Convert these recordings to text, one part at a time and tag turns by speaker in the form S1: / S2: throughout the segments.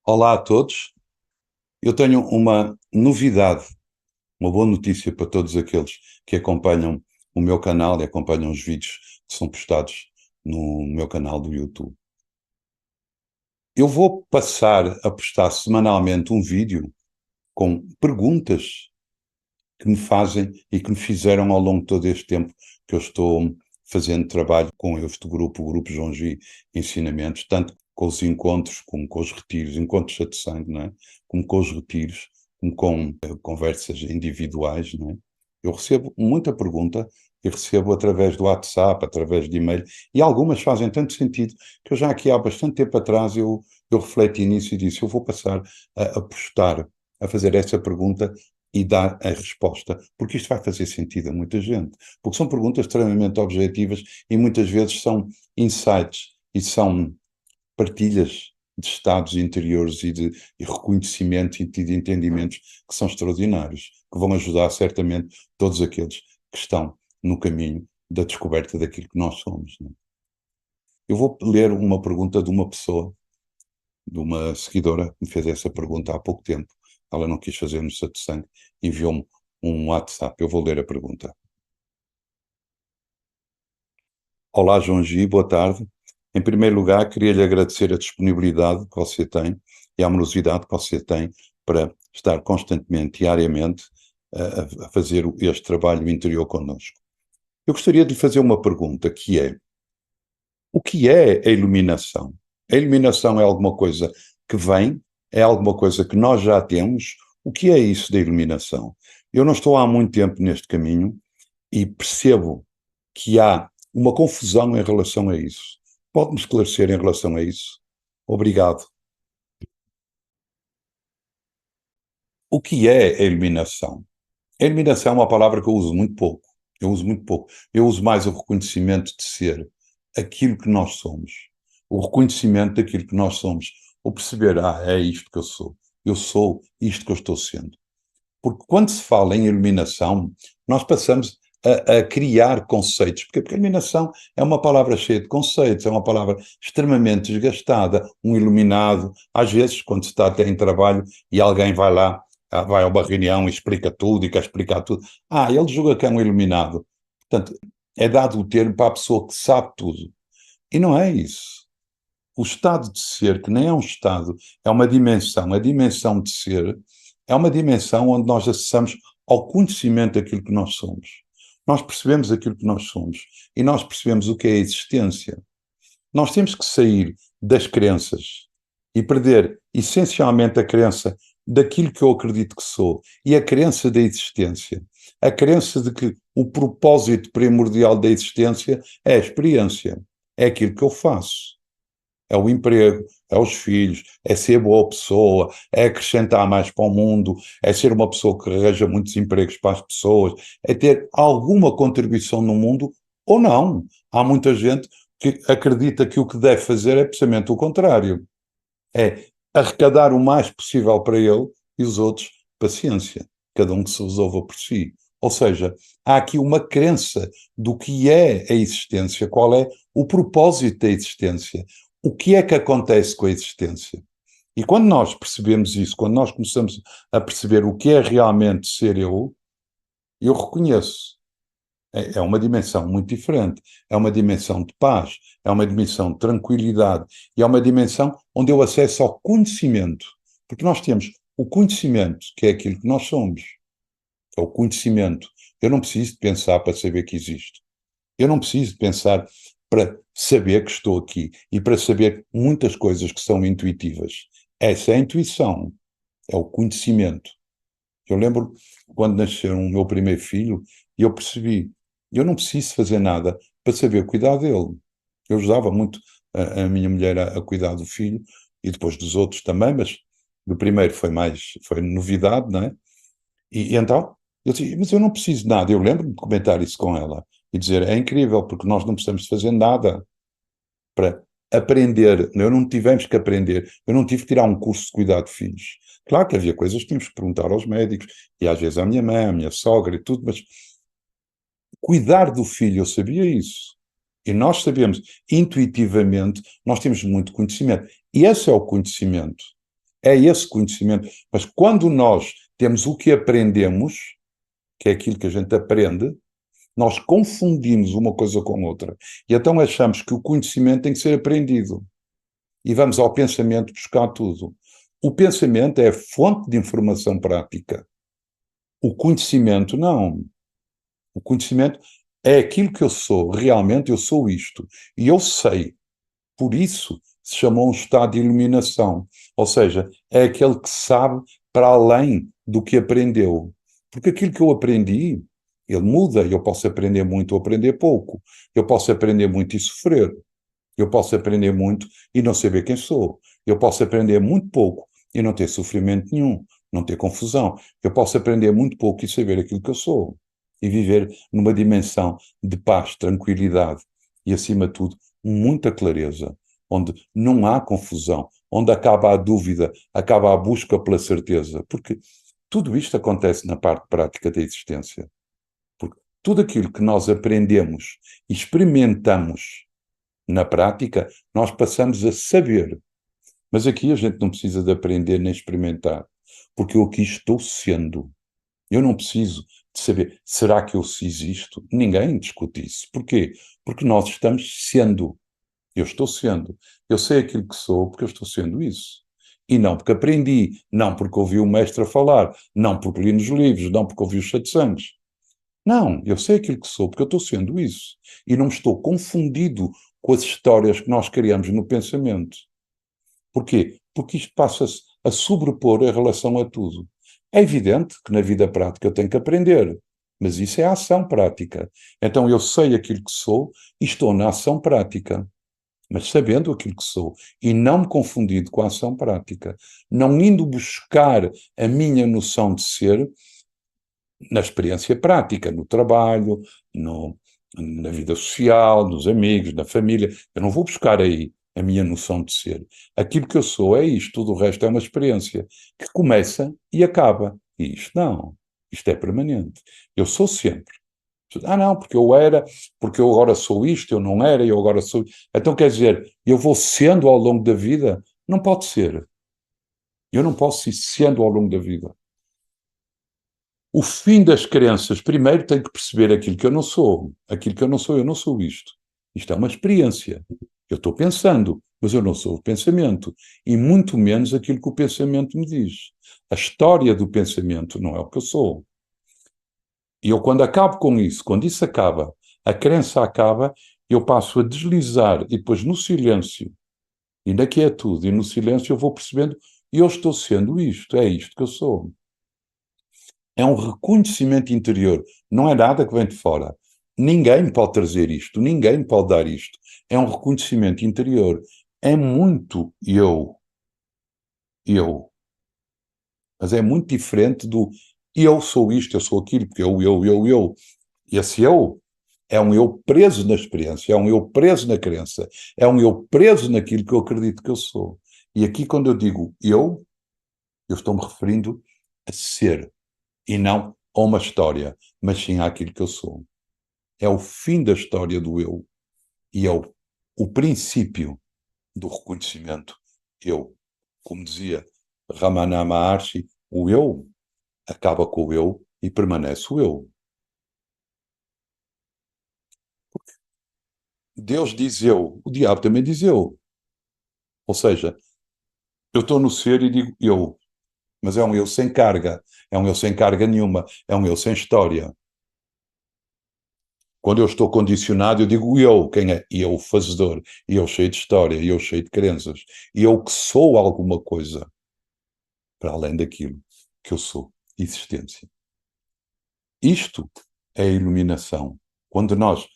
S1: Olá a todos. Eu tenho uma novidade, uma boa notícia para todos aqueles que acompanham o meu canal e acompanham os vídeos que são postados no meu canal do YouTube. Eu vou passar a postar semanalmente um vídeo com perguntas que me fazem e que me fizeram ao longo de todo este tempo que eu estou fazendo trabalho com este grupo, o Grupo João G Ensinamentos, tanto com os encontros como com os retiros, encontros de sangue, não é? Como com os retiros, como com conversas individuais, não é? Eu recebo muita pergunta e recebo através do WhatsApp, através de e-mail, e algumas fazem tanto sentido que eu já aqui há bastante tempo atrás eu refleti nisso e disse, eu vou passar a postar, a fazer essa pergunta e dar a resposta, porque isto vai fazer sentido a muita gente, porque são perguntas extremamente objetivas e muitas vezes são insights e são partilhas de estados interiores e reconhecimento e de entendimentos que são extraordinários, que vão ajudar certamente todos aqueles que estão no caminho da descoberta daquilo que nós somos. Não é? Eu vou ler uma pergunta de uma pessoa, de uma seguidora que me fez essa pergunta há pouco tempo. Ela não quis fazer no satsang, enviou-me um WhatsApp. Eu vou ler a pergunta. Olá, João G, boa tarde. Em primeiro lugar, queria-lhe agradecer a disponibilidade que você tem e a amorosidade que você tem para estar constantemente, diariamente, a fazer este trabalho interior connosco. Eu gostaria de lhe fazer uma pergunta, que é: o que é a iluminação? A iluminação é alguma coisa que vem? É alguma coisa que nós já temos? O que é isso da iluminação? Eu não estou há muito tempo neste caminho e percebo que há uma confusão em relação a isso. Pode-me esclarecer em relação a isso? Obrigado. O que é a iluminação? A iluminação é uma palavra que eu uso muito pouco. Eu uso muito pouco. Eu uso mais o reconhecimento de ser aquilo que nós somos. O reconhecimento daquilo que nós somos. O perceber, é isto que eu sou. Eu sou isto que eu estou sendo. Porque quando se fala em iluminação, nós passamos a criar conceitos, porque a iluminação é uma palavra cheia de conceitos, é uma palavra extremamente desgastada, um iluminado, às vezes, quando se está até em trabalho e alguém vai lá, vai a uma reunião e explica tudo e quer explicar tudo, ele julga que é um iluminado. Portanto, é dado o termo para a pessoa que sabe tudo. E não é isso. O estado de ser, que nem é um estado, é uma dimensão. A dimensão de ser é uma dimensão onde nós acessamos ao conhecimento daquilo que nós somos. Nós percebemos aquilo que nós somos e nós percebemos o que é a existência. Nós temos que sair das crenças e perder essencialmente a crença daquilo que eu acredito que sou e a crença da existência. A crença de que o propósito primordial da existência é a experiência, é aquilo que eu faço. É o emprego, é os filhos, é ser boa pessoa, é acrescentar mais para o mundo, é ser uma pessoa que arranja muitos empregos para as pessoas, é ter alguma contribuição no mundo ou não. Há muita gente que acredita que o que deve fazer é precisamente o contrário. É arrecadar o mais possível para ele e os outros, paciência. Cada um que se resolva por si. Ou seja, há aqui uma crença do que é a existência, qual é o propósito da existência, o que é que acontece com a existência. E quando nós percebemos isso, quando nós começamos a perceber o que é realmente ser eu reconheço. É uma dimensão muito diferente. É uma dimensão de paz, é uma dimensão de tranquilidade e é uma dimensão onde eu acesso ao conhecimento. Porque nós temos o conhecimento, que é aquilo que nós somos. É o conhecimento. Eu não preciso de pensar para saber que existo. Eu não preciso de pensar para saber que estou aqui e para saber muitas coisas que são intuitivas. Essa é a intuição, é o conhecimento. Eu lembro quando nasceu o meu primeiro filho e eu percebi, eu não preciso fazer nada para saber cuidar dele. Eu ajudava muito a minha mulher a cuidar do filho e depois dos outros também, mas do primeiro foi novidade, não é? E então, eu disse, mas eu não preciso de nada. Eu lembro-me de comentar isso com ela e dizer, é incrível, porque nós não precisamos fazer nada para aprender. Eu não tivemos que aprender. Eu não tive que tirar um curso de cuidar de filhos. Claro que havia coisas que tínhamos que perguntar aos médicos, e às vezes à minha mãe, à minha sogra e tudo, mas cuidar do filho, eu sabia isso. E nós sabemos, intuitivamente, nós temos muito conhecimento. E esse é o conhecimento. É esse conhecimento. Mas quando nós temos o que aprendemos, que é aquilo que a gente aprende, nós confundimos uma coisa com outra. E então achamos que o conhecimento tem que ser aprendido. E vamos ao pensamento buscar tudo. O pensamento é a fonte de informação prática. O conhecimento, não. O conhecimento é aquilo que eu sou. Realmente eu sou isto. E eu sei. Por isso se chamou um estado de iluminação. Ou seja, é aquele que sabe para além do que aprendeu. Porque aquilo que eu aprendi, ele muda. Eu posso aprender muito ou aprender pouco. Eu posso aprender muito e sofrer. Eu posso aprender muito e não saber quem sou. Eu posso aprender muito pouco e não ter sofrimento nenhum, não ter confusão. Eu posso aprender muito pouco e saber aquilo que eu sou. E viver numa dimensão de paz, tranquilidade e, acima de tudo, muita clareza, onde não há confusão, onde acaba a dúvida, acaba a busca pela certeza. Porque tudo isto acontece na parte prática da existência. Porque tudo aquilo que nós aprendemos e experimentamos na prática, nós passamos a saber. Mas aqui a gente não precisa de aprender nem experimentar, porque eu aqui estou sendo. Eu não preciso de saber, será que eu existo? Ninguém discute isso. Porquê? Porque nós estamos sendo. Eu estou sendo. Eu sei aquilo que sou porque eu estou sendo isso. E não porque aprendi, não porque ouvi o mestre a falar, não porque li nos livros, não porque ouvi os satsangs. Não, eu sei aquilo que sou porque eu estou sendo isso. E não estou confundido com as histórias que nós criamos no pensamento. Porquê? Porque isto passa-se a sobrepor em relação a tudo. É evidente que na vida prática eu tenho que aprender, mas isso é a ação prática. Então eu sei aquilo que sou e estou na ação prática, mas sabendo aquilo que sou e não me confundindo com a ação prática, não indo buscar a minha noção de ser na experiência prática, no trabalho, na vida social, nos amigos, na família. Eu não vou buscar aí a minha noção de ser. Aquilo que eu sou é isto, tudo o resto é uma experiência que começa e acaba. E isto não. Isto é permanente. Eu sou sempre. Ah, não, porque eu era, porque eu agora sou isto, eu não era, eu agora sou. Então quer dizer, eu vou sendo ao longo da vida? Não pode ser. Eu não posso ir sendo ao longo da vida. O fim das crenças, primeiro tenho que perceber aquilo que eu não sou. Aquilo que eu não sou isto. Isto é uma experiência. Eu estou pensando, mas eu não sou o pensamento. E muito menos aquilo que o pensamento me diz. A história do pensamento não é o que eu sou. E eu, quando acabo com isso, quando isso acaba, a crença acaba, eu passo a deslizar e depois no silêncio, e na quietude, e no silêncio eu vou percebendo, e eu estou sendo isto, é isto que eu sou. É um reconhecimento interior, não é nada que vem de fora. Ninguém me pode trazer isto, ninguém me pode dar isto. É um reconhecimento interior. É muito eu. Mas é muito diferente do eu sou isto, eu sou aquilo, porque eu. Esse eu é um eu preso na experiência, é um eu preso na crença, é um eu preso naquilo que eu acredito que eu sou. E aqui, quando eu digo eu estou-me referindo a ser, e não a uma história, mas sim àquilo que eu sou. É o fim da história do eu e é o princípio do reconhecimento eu. Como dizia Ramana Maharshi, o eu acaba com o eu e permanece o eu. Deus diz eu, o diabo também diz eu. Ou seja, eu estou no ser e digo eu, mas é um eu sem carga, é um eu sem carga nenhuma, é um eu sem história. Quando eu estou condicionado, eu digo eu, quem é? E eu, o fazedor, e eu cheio de história, e eu cheio de crenças, e eu que sou alguma coisa para além daquilo que eu sou, existência. Isto é a iluminação. Quando nós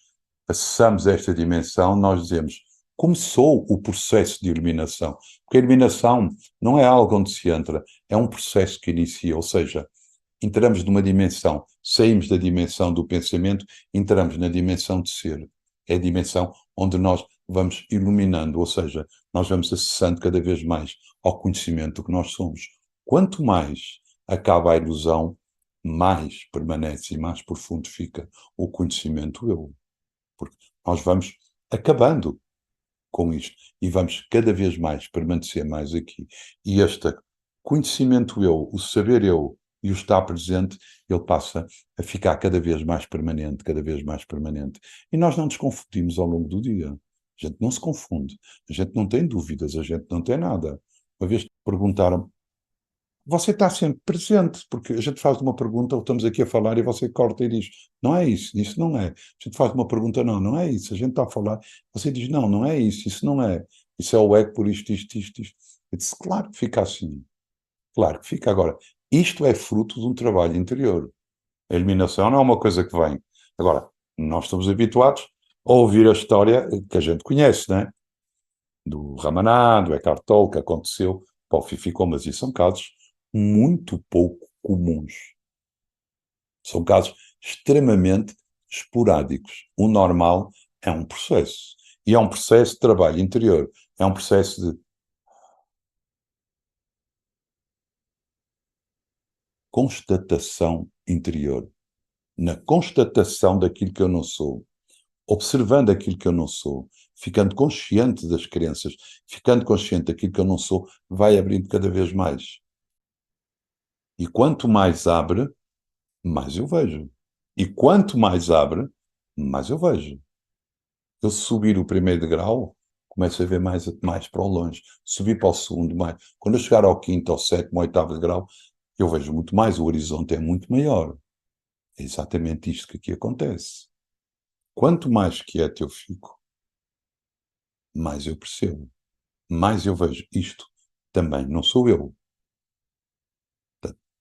S1: acessamos esta dimensão, nós dizemos: começou o processo de iluminação. Porque a iluminação não é algo onde se entra, é um processo que inicia, ou seja, entramos numa dimensão, saímos da dimensão do pensamento, entramos na dimensão de ser. É a dimensão onde nós vamos iluminando, ou seja, nós vamos acessando cada vez mais ao conhecimento do que nós somos. Quanto mais acaba a ilusão, mais permanece e mais profundo fica o conhecimento eu. Porque nós vamos acabando com isto e vamos cada vez mais permanecer mais aqui. E esta conhecimento eu, o saber eu e o estar presente, ele passa a ficar cada vez mais permanente, cada vez mais permanente. E nós não nos confundimos ao longo do dia. A gente não se confunde, a gente não tem dúvidas, a gente não tem nada. Uma vez perguntaram, você está sempre presente, porque a gente faz uma pergunta, ou estamos aqui a falar e você corta e diz, não é isso não é. A gente faz uma pergunta, não, não é isso. A gente está a falar, você diz, não, não é isso não é. Isso é o ego por isto. Eu disse, claro que fica assim. Claro que fica. Agora, isto é fruto de um trabalho interior. A eliminação não é uma coisa que vem. Agora, nós estamos habituados a ouvir a história que a gente conhece, né? Do Ramaná, do Eckhart Tolle, que aconteceu para o Ficou, mas isso são casos muito pouco comuns. São casos extremamente esporádicos. O normal é um processo. E é um processo de trabalho interior. É um processo de constatação interior. Na constatação daquilo que eu não sou, observando aquilo que eu não sou, ficando consciente das crenças, ficando consciente daquilo que eu não sou, vai abrindo cada vez mais. E quanto mais abre, mais eu vejo. E quanto mais abre, mais eu vejo. Eu subir o primeiro degrau, começo a ver mais para o longe. Subir para o segundo, mais. Quando eu chegar ao quinto, ao sétimo, ao oitavo degrau, eu vejo muito mais, o horizonte é muito maior. É exatamente isto que aqui acontece. Quanto mais quieto eu fico, mais eu percebo, mais eu vejo isto também não sou eu.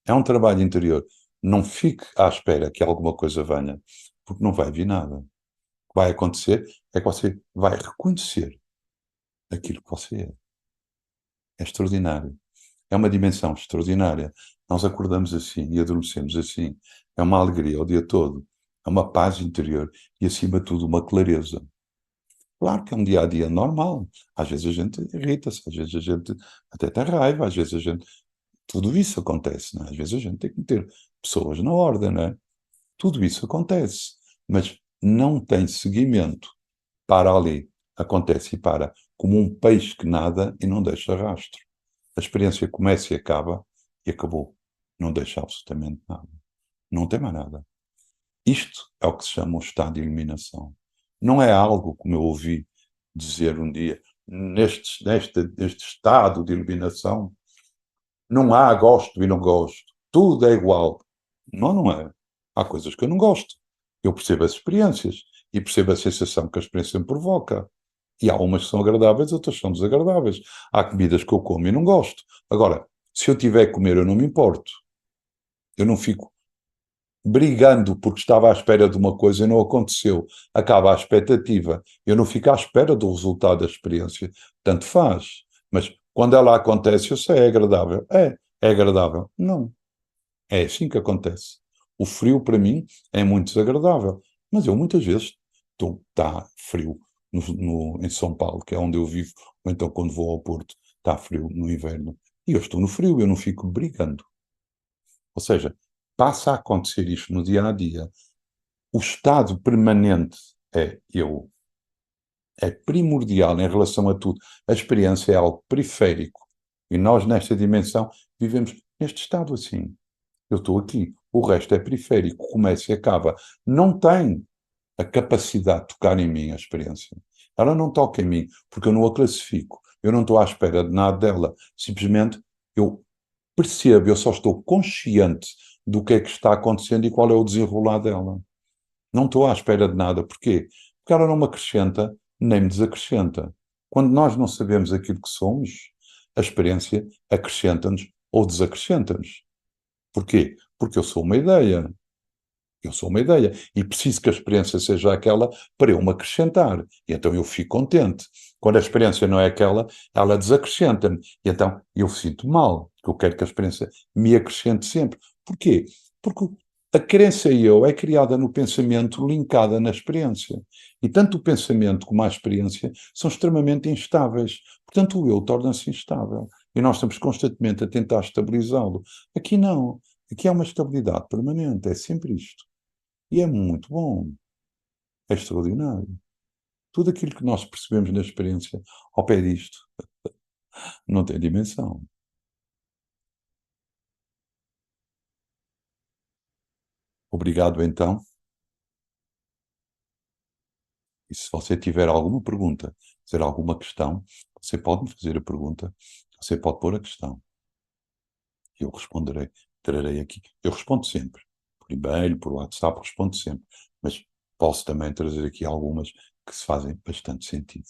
S1: É um trabalho interior. Não fique à espera que alguma coisa venha, porque não vai vir nada. O que vai acontecer é que você vai reconhecer aquilo que você é. É extraordinário. É uma dimensão extraordinária. Nós acordamos assim e adormecemos assim. É uma alegria o dia todo. É uma paz interior e, acima de tudo, uma clareza. Claro que é um dia a dia normal. Às vezes a gente irrita-se, às vezes a gente até tem raiva, às vezes a gente. Tudo isso acontece, não é? Às vezes a gente tem que meter pessoas na ordem, não é? Tudo isso acontece. Mas não tem seguimento. Para ali. Acontece e para. Como um peixe que nada e não deixa rastro. A experiência começa e acaba e acabou. Não deixa absolutamente nada. Não tem mais nada. Isto é o que se chama o estado de iluminação. Não é algo, como eu ouvi dizer um dia, neste estado de iluminação, não há gosto e não gosto. Tudo é igual. Não, não é. Há coisas que eu não gosto. Eu percebo as experiências e percebo a sensação que a experiência me provoca. E há umas que são agradáveis, outras são desagradáveis. Há comidas que eu como e não gosto. Agora, se eu tiver a comer, eu não me importo. Eu não fico brigando porque estava à espera de uma coisa e não aconteceu. Acaba a expectativa. Eu não fico à espera do resultado da experiência. Tanto faz. Mas quando ela acontece, eu sei, é agradável. É agradável. Não. É assim que acontece. O frio, para mim, é muito desagradável. Mas eu, muitas vezes, está frio em São Paulo, que é onde eu vivo, ou então quando vou ao Porto, está frio no inverno. E eu estou no frio, eu não fico brigando. Ou seja, passa a acontecer isto no dia a dia. O estado permanente é eu. É primordial em relação a tudo. A experiência é algo periférico. E nós, nesta dimensão, vivemos neste estado assim. Eu estou aqui. O resto é periférico, começa e acaba. Não tem a capacidade de tocar em mim a experiência. Ela não toca em mim, porque eu não a classifico. Eu não estou à espera de nada dela. Simplesmente eu percebo, eu só estou consciente do que é que está acontecendo e qual é o desenrolar dela. Não estou à espera de nada. Porquê? Porque ela não me acrescenta nem me desacrescenta. Quando nós não sabemos aquilo que somos, a experiência acrescenta-nos ou desacrescenta-nos. Porquê? Porque eu sou uma ideia. Eu sou uma ideia e preciso que a experiência seja aquela para eu me acrescentar. E então eu fico contente. Quando a experiência não é aquela, ela desacrescenta-me. E então eu sinto mal, porque eu quero que a experiência me acrescente sempre. Porquê? Porque a crença e eu é criada no pensamento, linkada na experiência. E tanto o pensamento como a experiência são extremamente instáveis. Portanto, o eu torna-se instável. E nós estamos constantemente a tentar estabilizá-lo. Aqui não. Aqui há uma estabilidade permanente. É sempre isto. E é muito bom, é extraordinário. Tudo aquilo que nós percebemos na experiência, ao pé disto, não tem dimensão. Obrigado, então. E se você tiver alguma pergunta, fazer alguma questão, você pode me fazer a pergunta, você pode pôr a questão. E eu responderei, trarei aqui. Eu respondo sempre. Por e-mail, por WhatsApp, respondo sempre. Mas posso também trazer aqui algumas que se fazem bastante sentido.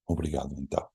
S1: Obrigado, então.